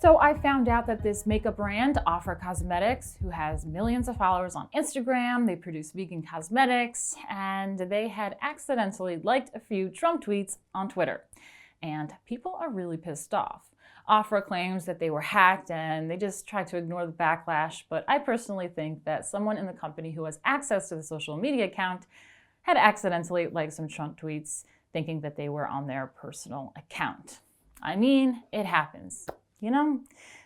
So I found out that this makeup brand, OFRA Cosmetics, who has millions of followers on Instagram, they produce vegan cosmetics, and they had accidentally liked a few Trump tweets on Twitter. And people are really pissed off. OFRA claims that they were hacked and they just tried to ignore the backlash, but I personally think that someone in the company who has access to the social media account had accidentally liked some Trump tweets thinking that they were on their personal account. I mean, it happens. You know,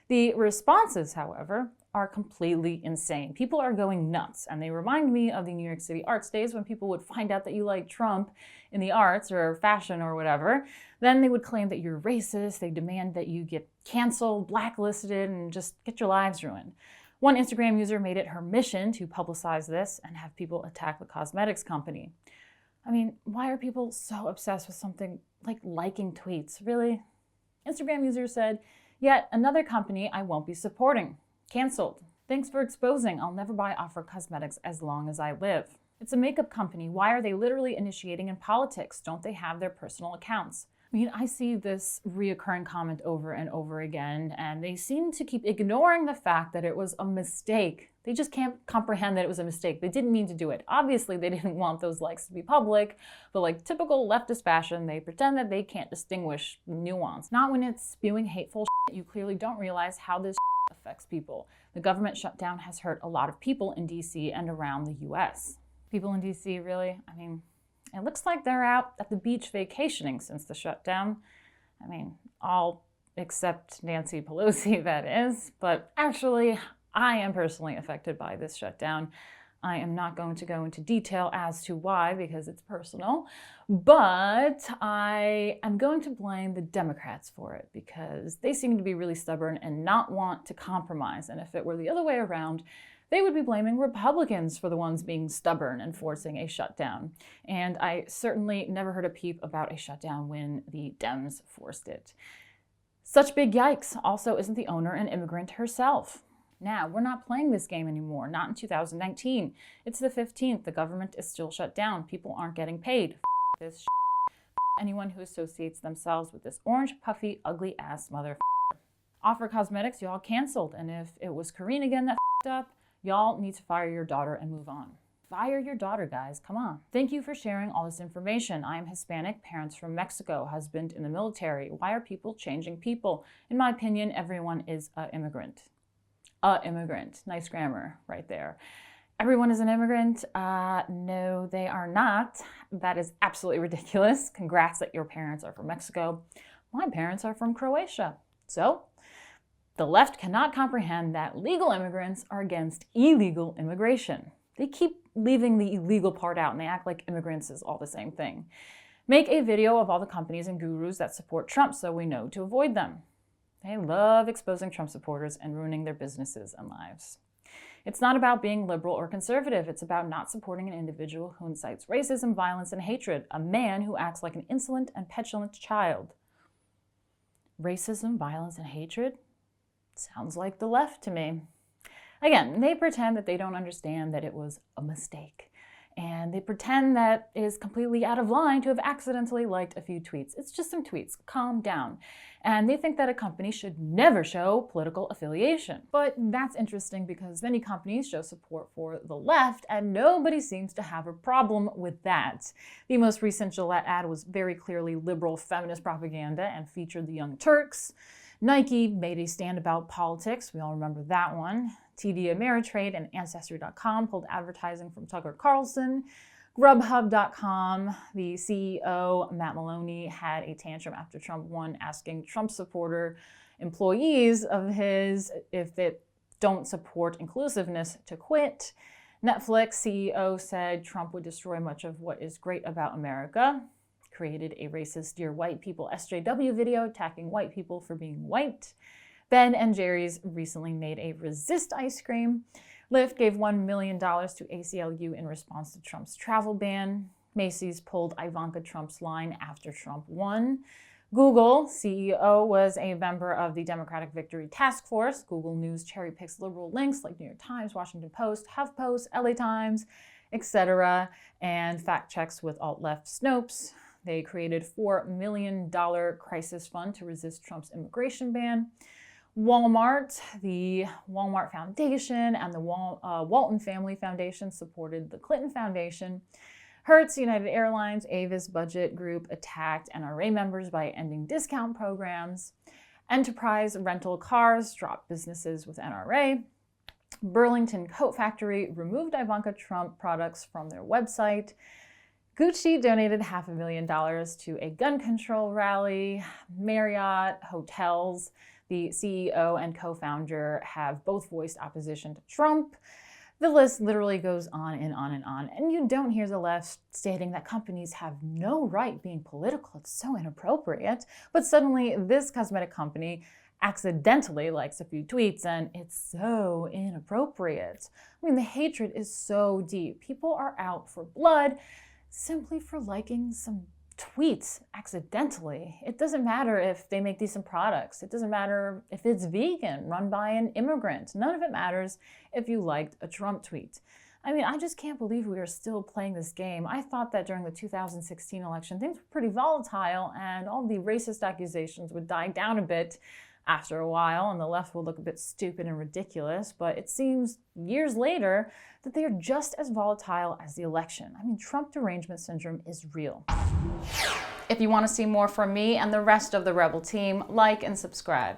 the responses, however, are completely insane. People are going nuts, and they remind me of the New York City Arts Days when people would find out that you like Trump in the arts or fashion or whatever. Then they would claim that you're racist. They demand that you get canceled, blacklisted, and just get your lives ruined. One Instagram user made it her mission to publicize this and have people attack the cosmetics company. I mean, why are people so obsessed with something like liking tweets? Really? Instagram user said, "Yet another company I won't be supporting. Canceled. Thanks for exposing. I'll never buy OFRA Cosmetics as long as I live." It's a makeup company. Why are they literally initiating in politics? Don't they have their personal accounts? I mean, I see this reoccurring comment over and over again, and they seem to keep ignoring the fact that it was a mistake. They just can't comprehend that it was a mistake. They didn't mean to do it. Obviously, they didn't want those likes to be public, but like typical leftist fashion, they pretend that they can't distinguish nuance. Not when it's spewing hateful shit. You clearly don't realize how this shit affects people. The government shutdown has hurt a lot of people in DC and around the US. People in DC, really? I mean, it looks like they're out at the beach vacationing since the shutdown. I mean, all except Nancy Pelosi, that is. But actually, I am personally affected by this shutdown. I am not going to go into detail as to why because it's personal, but I am going to blame the Democrats for it because they seem to be really stubborn and not want to compromise. And if it were the other way around, they would be blaming Republicans for the ones being stubborn and forcing a shutdown. And I certainly never heard a peep about a shutdown when the Dems forced it. Such big yikes. Also, isn't the owner an immigrant herself? Now, we're not playing this game anymore, not in 2019. It's the 15th. The government is still shut down. People aren't getting paid. This shit. Anyone who associates themselves with this orange, puffy, ugly ass mother. OFRA Cosmetics, y'all canceled. And if it was Karine again that up, y'all need to fire your daughter and move on. Fire your daughter, guys. Come on. Thank you for sharing all this information. I am Hispanic, parents from Mexico, husband in the military. Why are people changing people? In my opinion, everyone is an immigrant. Immigrant. Nice grammar right there. Everyone is an immigrant. No, they are not. That is absolutely ridiculous. Congrats that your parents are from Mexico. My parents are from Croatia. So, the left cannot comprehend that legal immigrants are against illegal immigration. They keep leaving the illegal part out and they act like immigrants is all the same thing. Make a video of all the companies and gurus that support Trump so we know to avoid them. They love exposing Trump supporters and ruining their businesses and lives. It's not about being liberal or conservative. It's about not supporting an individual who incites racism, violence, and hatred, a man who acts like an insolent and petulant child. Racism, violence, and hatred? Sounds like the left to me. Again, they pretend that they don't understand that it was a mistake. And they pretend that it is completely out of line to have accidentally liked a few tweets. It's just some tweets. Calm down. And they think that a company should never show political affiliation. But that's interesting because many companies show support for the left and nobody seems to have a problem with that. The most recent Gillette ad was very clearly liberal feminist propaganda and featured the Young Turks. Nike made a stand about politics. We all remember that one. TD Ameritrade and Ancestry.com pulled advertising from Tucker Carlson. Grubhub.com, the CEO, Matt Maloney, had a tantrum after Trump won, asking Trump supporter employees of his if they don't support inclusiveness to quit. Netflix CEO said Trump would destroy much of what is great about America. Created a racist Dear White People SJW video attacking white people for being white. Ben & Jerry's recently made a resist ice cream. Lyft gave $1 million to ACLU in response to Trump's travel ban. Macy's pulled Ivanka Trump's line after Trump won. Google CEO was a member of the Democratic Victory Task Force. Google News cherry picks liberal links like New York Times, Washington Post, HuffPost, LA Times, etc., and fact checks with alt-left Snopes. They created $4 million crisis fund to resist Trump's immigration ban. Walmart, the Walmart Foundation, and the Walton Family Foundation supported the Clinton Foundation. Hertz, United Airlines, Avis Budget Group attacked NRA members by ending discount programs. Enterprise Rental Cars dropped businesses with NRA. Burlington Coat Factory removed Ivanka Trump products from their website. Gucci donated $500,000 to a gun control rally. Marriott Hotels, the CEO and co-founder, have both voiced opposition to Trump. The list literally goes on and on and on. And you don't hear the left stating that companies have no right being political. It's so inappropriate. But suddenly this cosmetic company accidentally likes a few tweets, and it's so inappropriate. I mean, the hatred is so deep. People are out for blood simply for liking some tweets accidentally. It doesn't matter if they make decent products. It doesn't matter if it's vegan, run by an immigrant. None of it matters if you liked a Trump tweet. I mean, I just can't believe we are still playing this game. I thought that during the 2016 election, things were pretty volatile and all the racist accusations would die down a bit after a while and the left will look a bit stupid and ridiculous. But it seems years later that they are just as volatile as the election. I mean, Trump derangement syndrome is real. If you want to see more from me and the rest of the Rebel team, like and subscribe.